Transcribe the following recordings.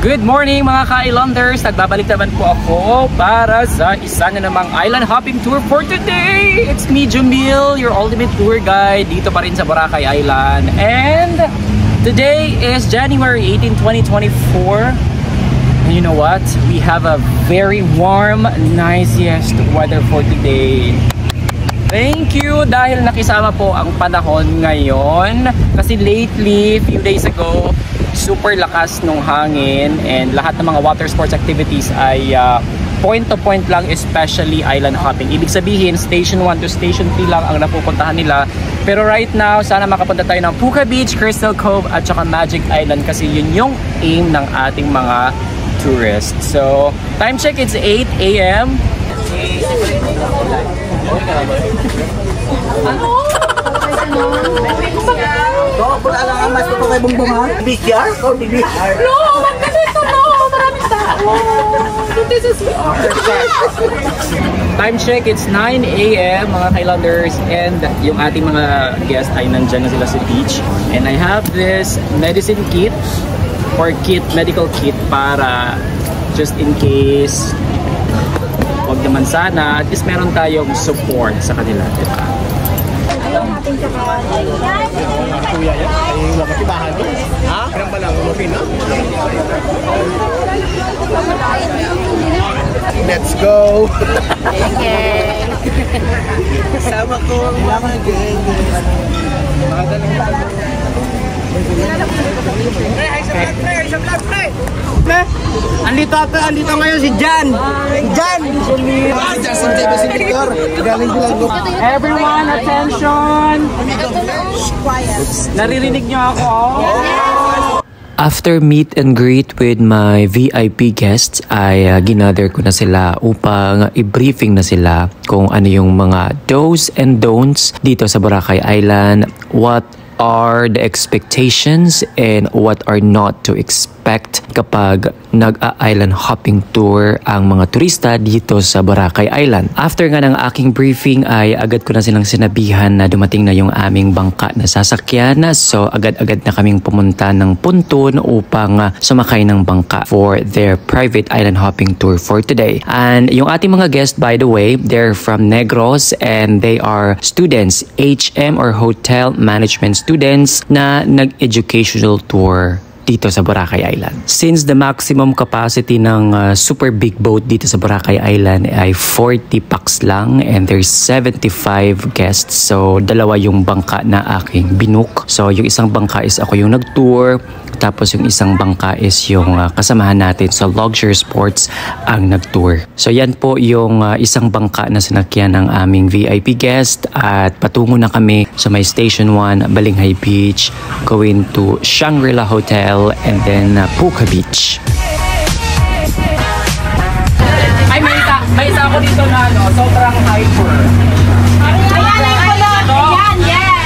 Good morning mga ka-islanders! Nagbabalik naman po ako para sa isa na namang island hopping tour for today! It's me, Jamil, your ultimate tour guide dito pa rin sa Boracay Island. And today is January 18, 2024. And you know what? We have a very warm, nicest weather for today. Thank you dahil nakisama po ang panahon ngayon. Kasi lately, few days ago, super lakas nung hangin and lahat ng mga water sports activities ay point to point lang, especially island hopping. Ibig sabihin, station 1 to station 3 lang ang napupuntahan nila. Pero right now, sana makapunta tayo ng Puka Beach, Crystal Cove at saka Magic Island kasi yun yung aim ng ating mga tourists. So, time check, it's 8 a.m. Wala lang ang mas ito kay Bongbong ha? BTR? O BTR? No! Magkakita no! Maraming tao! This is Time check, it's 9 a.m. mga Highlanders and yung ating mga guests ay nandyan na sila sa beach. And I have this medicine kit or medical kit para just in case wag naman sana, at least meron tayong support sa kanila, diba? Kuya yan? Ay, makasibahan mo? Ha? Parang ba lang, umapin na? Let's go! okay. Kasama ko ang mga ganyan. Mga tanong. Andito ngayon si Jan! Jan! Justin TV Senator! Galing bilang ko. Everyone, attention! Naririnig niyo ako? After meet and greet with my VIP guests ay ginather ko na sila upang i-briefing na sila kung ano yung mga do's and don'ts dito sa Boracay Island, what are the expectations and what are not to expect kapag nag-island hopping tour ang mga turista dito sa Boracay Island. After nga ng aking briefing ay agad ko na silang sinabihan na dumating na yung aming bangka na sasakyan. So agad-agad na kaming pumunta ng Puntun upang sumakay ng bangka for their private island hopping tour for today. And yung ating mga guests, by the way, they're from Negros and they are students, HM or Hotel Management students na nag-educational tour dito sa Boracay Island. Since the maximum capacity ng super big boat dito sa Boracay Island ay 40 pax lang and there's 75 guests. So, dalawa yung bangka na aking binook. So, yung isang bangka is ako yung nag-tour. Tapos yung isang bangka is yung kasamahan natin sa Luxury Sports ang nag-tour. So yan po yung isang bangka na sinakyan ng aming VIP guest at patungo na kami sa may Station 1, Balinghay Beach, going to Shangri-La Hotel and then Puka Beach. Ay, may isa ako dito na sobrang hyper. Ayan, yes!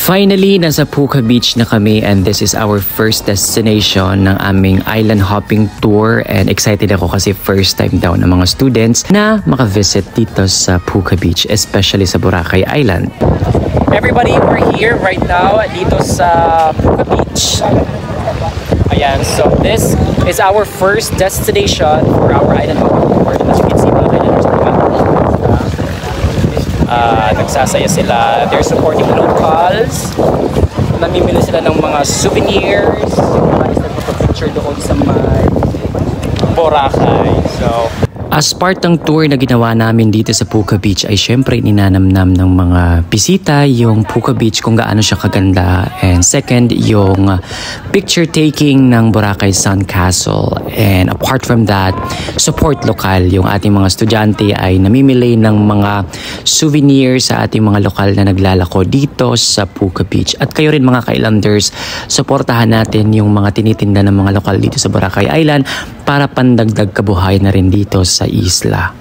Finally, nasa Puka Beach na kami and this is our first destination ng aming island hopping tour and excited ako kasi first time daw ng mga students na makavisit dito sa Puka Beach, especially sa Boracay Island. Everybody, we're here right now dito sa Puka Beach. Ayan, so this is our first destination for our island hopping tour. As you can see, mga islanders nagsasaya sila. They're supporting locals. Namimili sila ng mga souvenirs. Maraming sila magpa-picture doon sa may Boracay. So, As part ng tour na ginawa namin dito sa Puka Beach ay syempre ninanamnam ng mga bisita yung Puka Beach kung gaano siya kaganda, and second yung picture taking ng Boracay Sun Castle, and apart from that support lokal. Yung ating mga estudyante ay namimili ng mga souvenirs sa ating mga lokal na naglalako dito sa Puka Beach, at kayo rin mga ka-islanders, suportahan natin yung mga tinitinda ng mga lokal dito sa Boracay Island para pandagdag kabuhay na rin dito sa isla.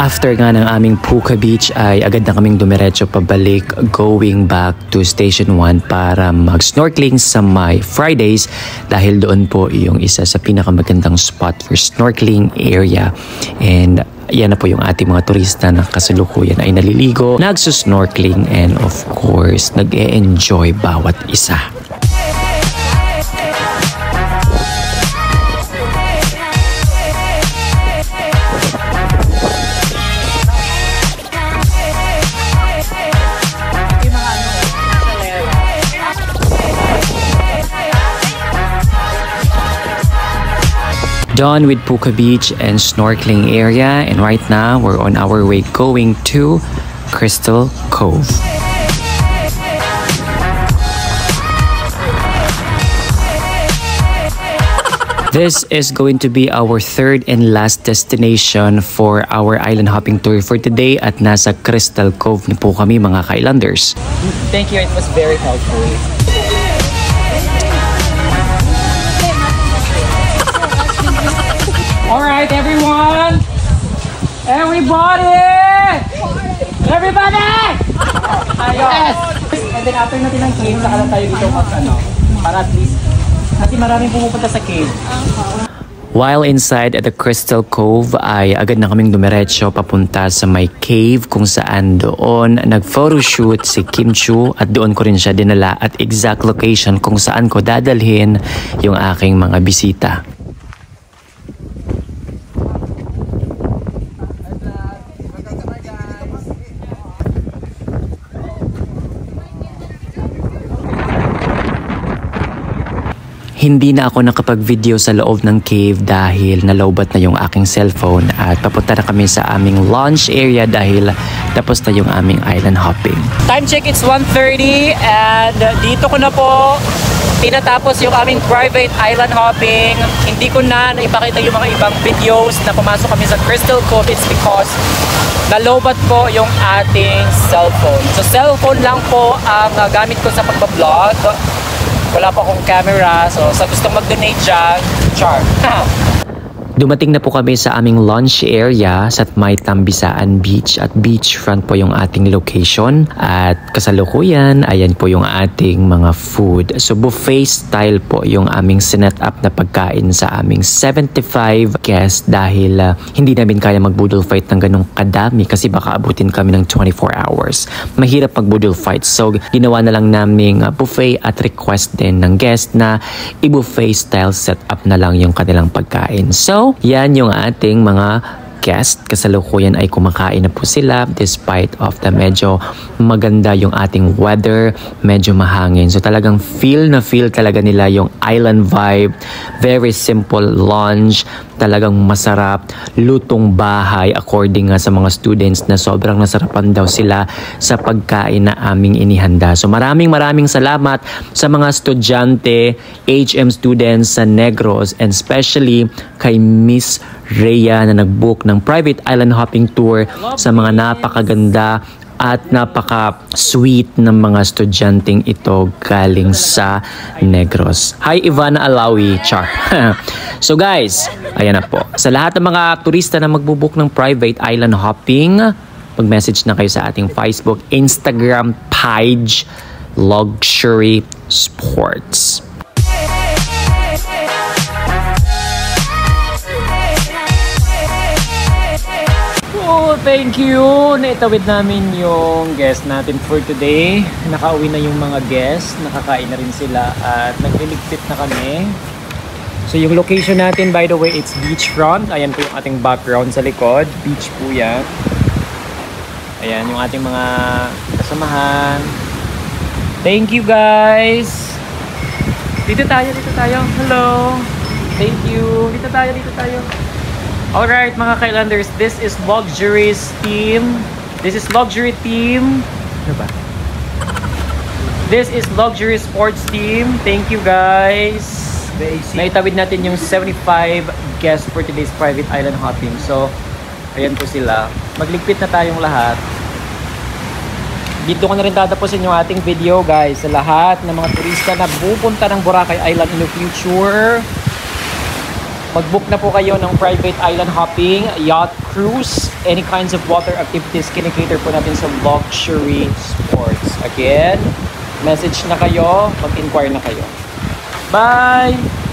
After nga ng aming Puka Beach ay agad na kaming dumiretso pabalik going back to Station 1 para mag-snorkeling sa my Fridays, dahil doon po yung isa sa pinakamagandang spot for snorkeling area. And yan na po yung ating mga turista na kasalukuyan ay naliligo, nagsusnorkeling, and of course nag-e-enjoy bawat isa. Done with Puka Beach and snorkeling area, and right now we're on our way going to Crystal Cove. This is going to be our third and last destination for our island hopping tour for today, at nasa Crystal Cove na po kami mga ka-islanders. Thank you, it was very helpful. Alright, everyone! Everybody! Yes! And then after natin ng cave, saka lang tayo dito para at least, kasi maraming pumupunta sa cave. While inside at the Crystal Cove ay agad na kaming dumiretso papunta sa may cave, kung saan doon nag-photoshoot si Kim Chu, at doon ko rin siya dinala at exact location kung saan ko dadalhin yung aking mga bisita. Hindi na ako nakapag-video sa loob ng cave dahil nalowbat na yung aking cellphone, at papunta na kami sa aming launch area dahil tapos na yung aming island hopping. Time check, it's 1:30 and dito ko na po tinatapos yung aming private island hopping. Hindi ko na naipakita yung mga ibang videos na pumasok kami sa Crystal Cove. It's because nalowbat po yung ating cellphone. So cellphone lang po ang gamit ko sa pagbablog. Wala pa akong camera, so sa gustong mag-donate dyan, char. Dumating na po kami sa aming lunch area sa May Tambisaan Beach, at beachfront po yung ating location, at kasalukuyan ayan po yung ating mga food. So buffet style po yung aming sinet up na pagkain sa aming 75 guests, dahil hindi namin kaya mag-boodle fight ng ganong kadami kasi baka abutin kami ng 24 hours. Mahirap mag-boodle fight, so ginawa na lang naming buffet, at request din ng guest na i-buffet style setup na lang yung kanilang pagkain. So yan yung ating mga guest. Kasalukuyan ay kumakain na po sila despite of the medyo maganda yung ating weather, medyo mahangin. So talagang feel talaga nila yung island vibe. Very simple lunch, talagang masarap, lutong bahay according nga sa mga students na sobrang nasarapan daw sila sa pagkain na aming inihanda. So maraming salamat sa mga estudyante, HM students sa Negros, and especially kay Miss Rhea na nag-book ng private island hopping tour sa mga napakaganda at napaka-sweet ng mga estudyanteng ito galing sa Negros. Hi Ivana Alawi, char. So guys, ayan na po. Sa lahat ng mga turista na magbubook ng private island hopping, mag-message na kayo sa ating Facebook, Instagram page, Luxury Sports. Thank you! Naitawid namin yung guest natin for today. Nakauwi na yung mga guest, nakakain na rin sila at nagliligpit na kami. So yung location natin, by the way, it's beachfront. Ayan po yung ating background sa likod. Beach po yan. Ayan yung ating mga kasamahan. Thank you guys! Dito tayo, dito tayo. Hello! Thank you! Dito tayo, dito tayo. Alright mga Kailanders, this is Luxury's team. This is Luxury team. Ano ba? This is Luxury Sports team. Thank you guys! Naitawid natin yung 75 guests for today's private island hopping. So, ayan po sila. Magligpit na tayong lahat. Dito ko na rin tatapusin yung ating video guys. Sa lahat ng mga turista na pupunta ng Boracay Island in the future, mag-book na po kayo ng private island hopping, yacht cruise, any kinds of water activities. Kinikater po natin sa Luxury Sports. Again, message na kayo, mag-inquire na kayo. Bye!